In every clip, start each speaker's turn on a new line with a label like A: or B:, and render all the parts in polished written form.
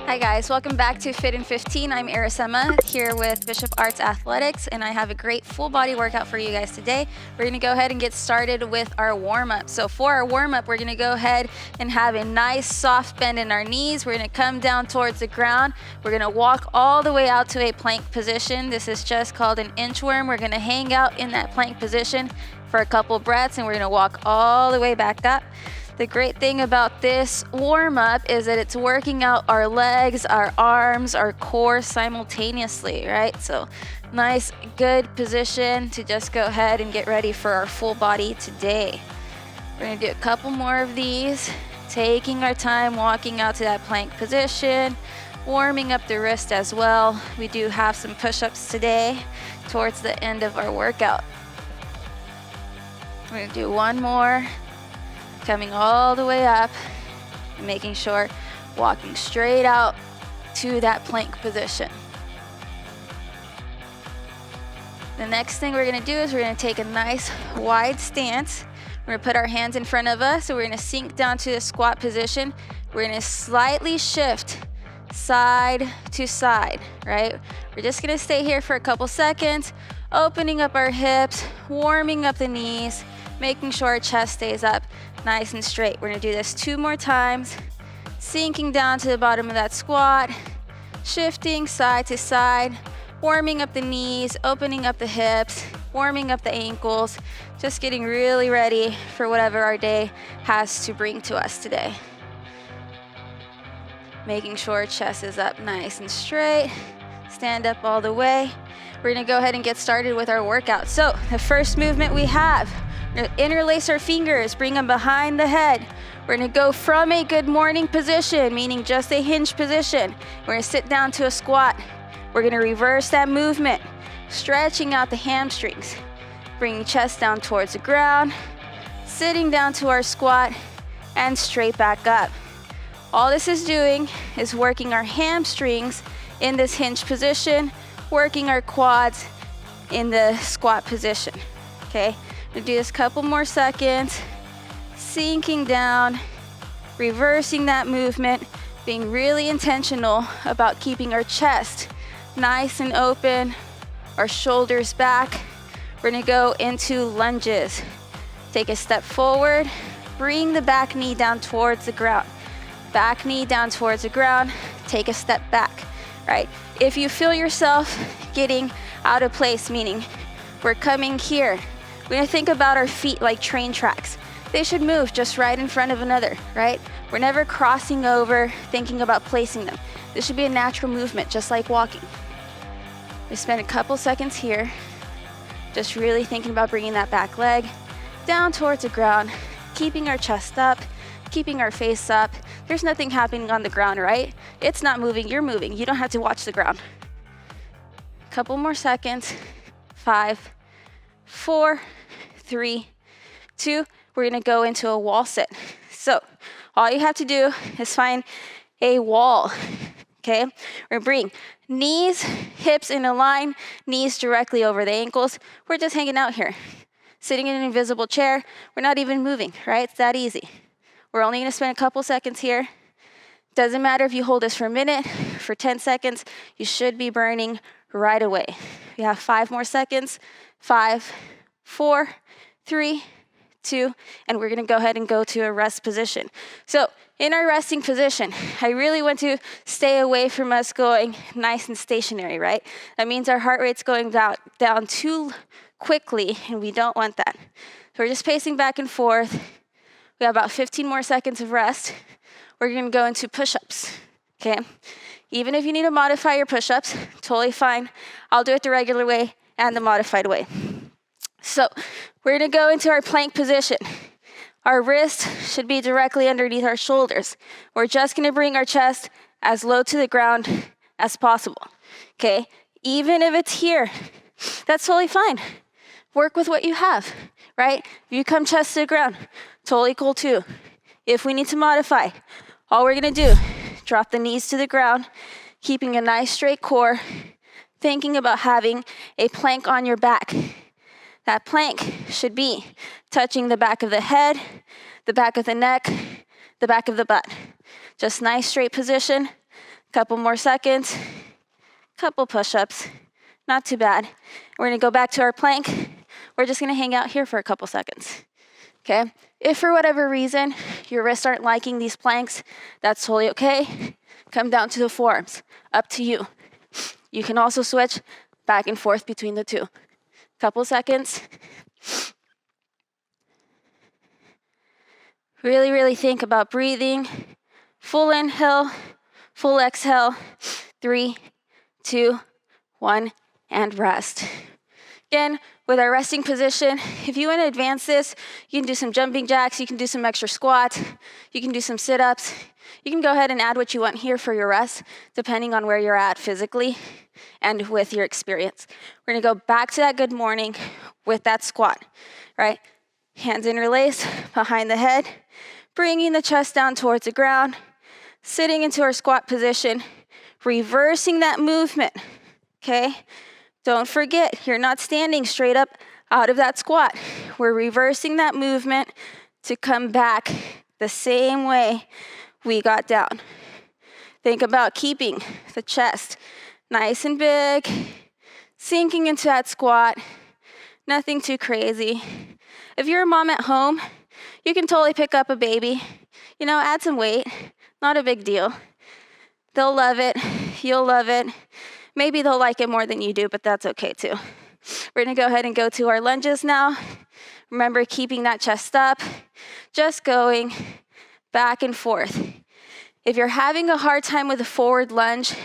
A: Hi guys, welcome back to Fit in 15. I'm Arisema here with Bishop Arts Athletics, and I have a great full body workout for you guys today. We're gonna go ahead and get started with our warm-up. So for our warm-up, we're gonna go ahead and have a nice soft bend in our knees. We're gonna come down towards the ground. We're gonna walk all the way out to a plank position. This is just called an inchworm. We're gonna hang out in that plank position for a couple breaths, and we're gonna walk all the way back up. The great thing about this warm-up is that it's working out our legs, our arms, our core simultaneously, right? So nice, good position to just go ahead and get ready for our full body today. We're gonna do a couple more of these, taking our time, walking out to that plank position, warming up the wrist as well. We do have some push-ups today towards the end of our workout. We're gonna do one more. Coming all the way up, and making sure walking straight out to that plank position. The next thing we're gonna do is we're gonna take a nice wide stance. We're gonna put our hands in front of us, so we're gonna sink down to the squat position. We're gonna slightly shift side to side, right? We're just gonna stay here for a couple seconds, opening up our hips, warming up the knees, making sure our chest stays up nice and straight. We're gonna do this 2 more times, sinking down to the bottom of that squat, shifting side to side, warming up the knees, opening up the hips, warming up the ankles, just getting really ready for whatever our day has to bring to us today. Making sure our chest is up nice and straight, stand up all the way. We're gonna go ahead and get started with our workout. So the first movement we have, we're gonna interlace our fingers, bring them behind the head. We're gonna go from a good morning position, meaning just a hinge position. We're gonna sit down to a squat. We're gonna reverse that movement, stretching out the hamstrings, bringing chest down towards the ground, sitting down to our squat, and straight back up. All this is doing is working our hamstrings in this hinge position, working our quads in the squat position, okay? We'll do this a couple more seconds, sinking down, reversing that movement, being really intentional about keeping our chest nice and open, our shoulders back. We're gonna go into lunges. Take a step forward, bring the back knee down towards the ground. Back knee down towards the ground, take a step back, right? If you feel yourself getting out of place, meaning we're coming here, we're gonna think about our feet like train tracks. They should move just right in front of another, right? We're never crossing over, thinking about placing them. This should be a natural movement, just like walking. We spend a couple seconds here, just really thinking about bringing that back leg down towards the ground, keeping our chest up, keeping our face up. There's nothing happening on the ground, right? It's not moving, you're moving. You don't have to watch the ground. Couple more seconds. 5, 4, 3, 2. We're gonna go into a wall sit. So all you have to do is find a wall, okay? We're gonna bring knees, hips in a line, knees directly over the ankles. We're just hanging out here, sitting in an invisible chair. We're not even moving, right? It's that easy. We're only gonna spend a couple seconds here. Doesn't matter if you hold this for a minute, for 10 seconds, you should be burning right away. We have 5 more seconds. 5, 4, 3, 2, and we're gonna go ahead and go to a rest position. So in our resting position, I really want to stay away from us going nice and stationary, right? That means our heart rate's going down too quickly, and we don't want that. So we're just pacing back and forth. We have about 15 more seconds of rest. We're gonna go into push-ups, okay? Even if you need to modify your push-ups, totally fine. I'll do it the regular way and the modified way. So we're gonna go into our plank position. Our wrist should be directly underneath our shoulders. We're just gonna bring our chest as low to the ground as possible, okay? Even if it's here, that's totally fine. Work with what you have, right? If you come chest to the ground, totally cool too. If we need to modify, all we're gonna do, drop the knees to the ground, keeping a nice straight core, thinking about having a plank on your back. That plank should be touching the back of the head, the back of the neck, the back of the butt. Just nice straight position. Couple more seconds, couple push-ups, not too bad. We're gonna go back to our plank. We're just gonna hang out here for a couple seconds, okay? If for whatever reason your wrists aren't liking these planks, that's totally okay. Come down to the forearms, up to you. You can also switch back and forth between the two. Couple seconds. Really, really think about breathing. Full inhale, full exhale. 3, 2, 1, and rest. Again, with our resting position, if you want to advance this, you can do some jumping jacks, you can do some extra squats, you can do some sit-ups. You can go ahead and add what you want here for your rest, depending on where you're at physically and with your experience. We're gonna go back to that good morning with that squat, right? Hands interlaced behind the head, bringing the chest down towards the ground, sitting into our squat position, reversing that movement, okay? Don't forget, you're not standing straight up out of that squat. We're reversing that movement to come back the same way we got down. Think about keeping the chest nice and big, sinking into that squat, nothing too crazy. If you're a mom at home, you can totally pick up a baby, add some weight, not a big deal. They'll love it, you'll love it. Maybe they'll like it more than you do, but that's okay too. We're gonna go ahead and go to our lunges now. Remember, keeping that chest up, just going back and forth. If you're having a hard time with a forward lunge,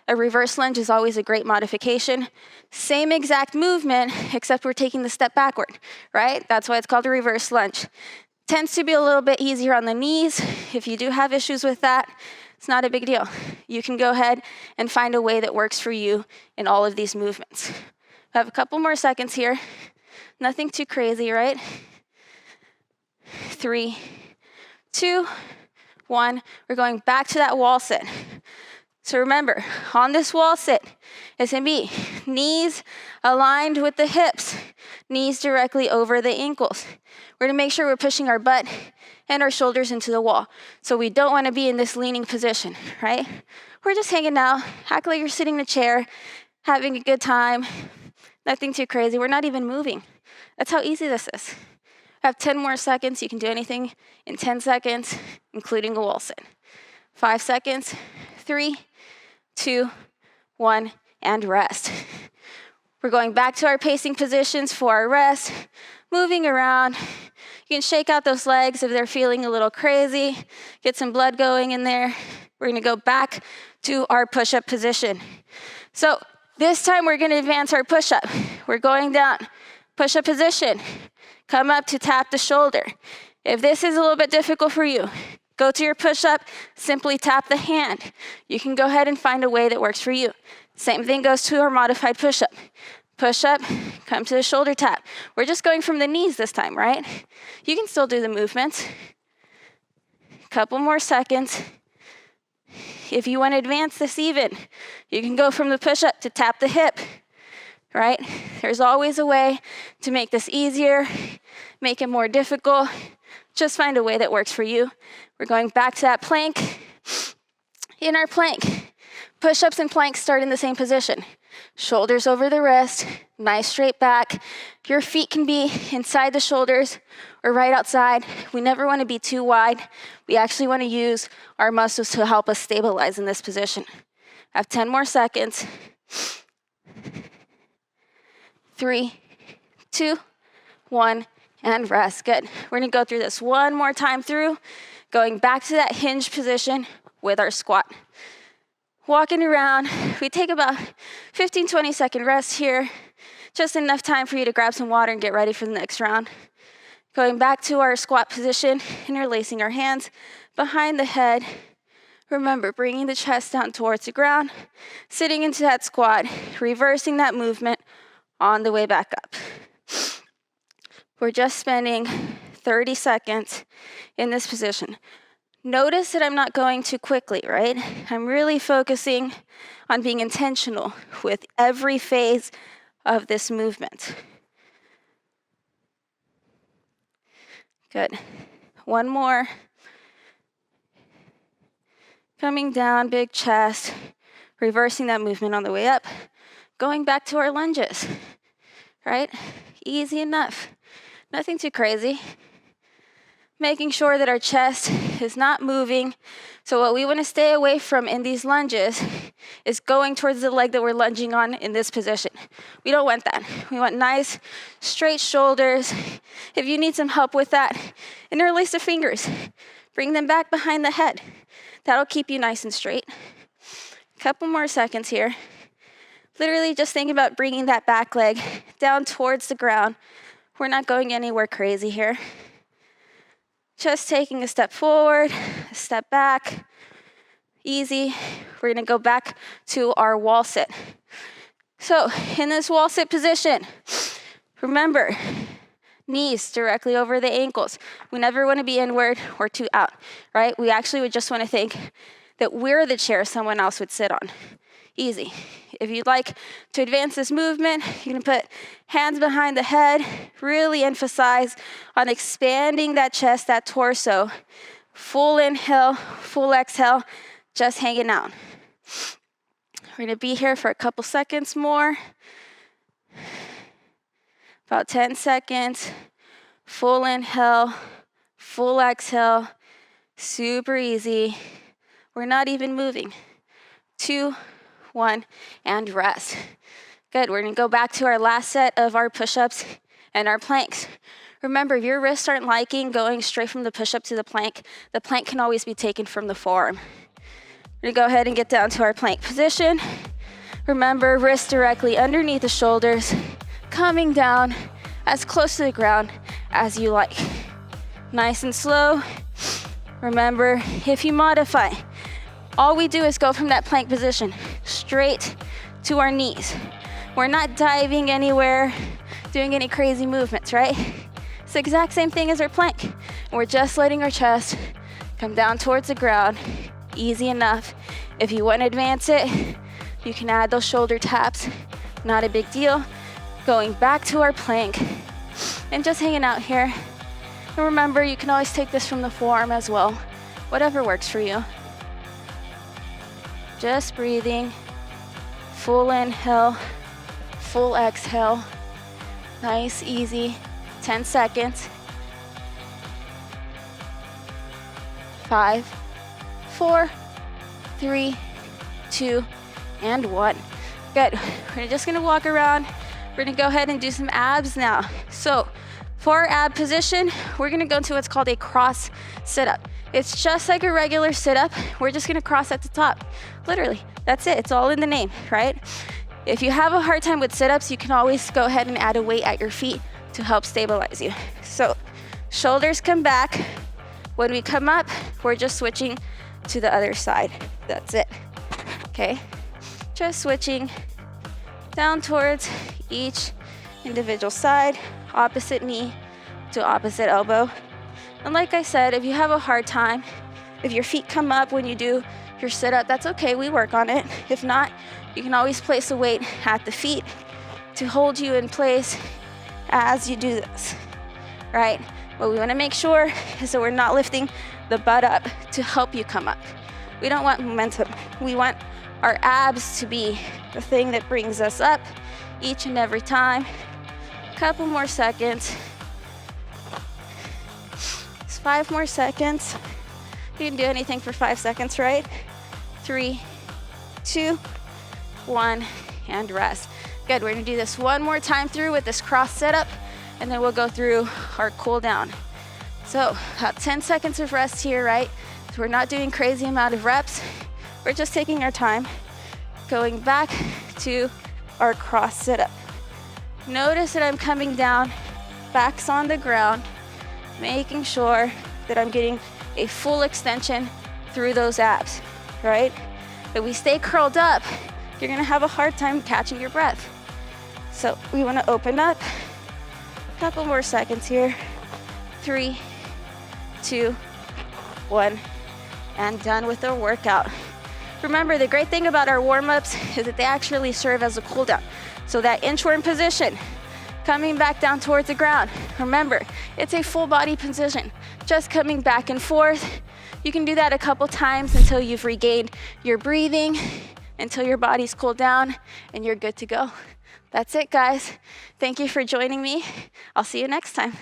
A: a reverse lunge is always a great modification. Same exact movement, except we're taking the step backward, right? That's why it's called a reverse lunge. Tends to be a little bit easier on the knees. If you do have issues with that, it's not a big deal. You can go ahead and find a way that works for you in all of these movements. I have a couple more seconds here. Nothing too crazy, right? 3, 2, 1. We're going back to that wall sit. So remember, on this wall sit, it's gonna be knees aligned with the hips, knees directly over the ankles. We're gonna make sure we're pushing our butt and our shoulders into the wall. So we don't wanna be in this leaning position, right? We're just hanging out, act like you're sitting in a chair, having a good time, nothing too crazy. We're not even moving. That's how easy this is. I have 10 more seconds. You can do anything in 10 seconds, including a wall sit. 5 seconds, 3, 2, 1, and rest. We're going back to our pacing positions for our rest, moving around. You can shake out those legs if they're feeling a little crazy, get some blood going in there. We're gonna go back to our push-up position. So this time we're gonna advance our push-up. We're going down, push-up position. Come up to tap the shoulder. If this is a little bit difficult for you, go to your push-up, simply tap the hand. You can go ahead and find a way that works for you. Same thing goes to our modified push-up. Push-up, come to the shoulder tap. We're just going from the knees this time, right? You can still do the movements. Couple more seconds. If you want to advance this even, you can go from the push-up to tap the hip, right? There's always a way to make this easier, make it more difficult. Just find a way that works for you. We're going back to that plank. In our plank, push-ups and planks start in the same position. Shoulders over the wrist, nice straight back. Your feet can be inside the shoulders or right outside. We never want to be too wide. We actually want to use our muscles to help us stabilize in this position. I have 10 more seconds. 3, 2, 1, and rest. Good. We're gonna go through this one more time through, going back to that hinge position with our squat. Walking around, we take about 15, 20-second rest here, just enough time for you to grab some water and get ready for the next round. Going back to our squat position, interlacing our hands behind the head. Remember, bringing the chest down towards the ground, sitting into that squat, reversing that movement on the way back up. We're just spending 30 seconds in this position. Notice that I'm not going too quickly, right? I'm really focusing on being intentional with every phase of this movement. Good. One more. Coming down, big chest, reversing that movement on the way up, going back to our lunges, right? Easy enough, nothing too crazy. Making sure that our chest is not moving. So what we want to stay away from in these lunges is going towards the leg that we're lunging on in this position. We don't want that. We want nice, straight shoulders. If you need some help with that, interlace the fingers. Bring them back behind the head. That'll keep you nice and straight. A couple more seconds here. Literally just think about bringing that back leg down towards the ground. We're not going anywhere crazy here. Just taking a step forward, a step back. Easy. We're gonna go back to our wall sit. So in this wall sit position, remember, knees directly over the ankles. We never wanna be inward or too out, right? We actually would just wanna think that we're the chair someone else would sit on. Easy. If you'd like to advance this movement, you can put hands behind the head, really emphasize on expanding that chest, that torso. Full inhale, full exhale, just hanging out. We're gonna be here for a couple seconds more. About 10 seconds. Full inhale, full exhale, super easy. We're not even moving. 2, 1, and rest. Good, we're gonna go back to our last set of our push-ups and our planks. Remember, if your wrists aren't liking going straight from the push-up to the plank can always be taken from the forearm. We're gonna go ahead and get down to our plank position. Remember, wrists directly underneath the shoulders, coming down as close to the ground as you like. Nice and slow. Remember, if you modify, all we do is go from that plank position straight to our knees. We're not diving anywhere, doing any crazy movements, right? It's the exact same thing as our plank. We're just letting our chest come down towards the ground, easy enough. If you want to advance it, you can add those shoulder taps, not a big deal. Going back to our plank and just hanging out here. And remember, you can always take this from the forearm as well, whatever works for you. Just breathing, full inhale, full exhale, nice, easy, 10 seconds. 5, 4, 3, 2, and 1. Good, we're just gonna walk around. We're gonna go ahead and do some abs now. So for our ab position, we're gonna go into what's called a cross sit-up. It's just like a regular sit-up. We're just gonna cross at the top. Literally, that's it. It's all in the name, right? If you have a hard time with sit-ups, you can always go ahead and add a weight at your feet to help stabilize you. So shoulders come back. When we come up, we're just switching to the other side. That's it, okay? Just switching down towards each individual side, opposite knee to opposite elbow. And like I said, if you have a hard time, if your feet come up when you do your sit-up, that's okay, we work on it. If not, you can always place a weight at the feet to hold you in place as you do this, right? What we wanna make sure is that we're not lifting the butt up to help you come up. We don't want momentum. We want our abs to be the thing that brings us up each and every time. Couple more seconds. 5 more seconds. You can do anything for 5 seconds, right? 3, 2, 1, and rest. Good, we're gonna do this one more time through with this cross setup, and then we'll go through our cool down. So about 10 seconds of rest here, right? So we're not doing crazy amount of reps. We're just taking our time, going back to our cross setup. Notice that I'm coming down, back's on the ground, making sure that I'm getting a full extension through those abs, right? If we stay curled up, you're gonna have a hard time catching your breath. So we wanna open up. A couple more seconds here. 3, 2, 1, and done with our workout. Remember, the great thing about our warm-ups is that they actually serve as a cool down. So that inchworm position, coming back down towards the ground. Remember, it's a full body position. Just coming back and forth, You can do that a couple times until you've regained your breathing, until your body's cooled down and you're good to go. That's it, guys. Thank you for joining me. I'll see you next time.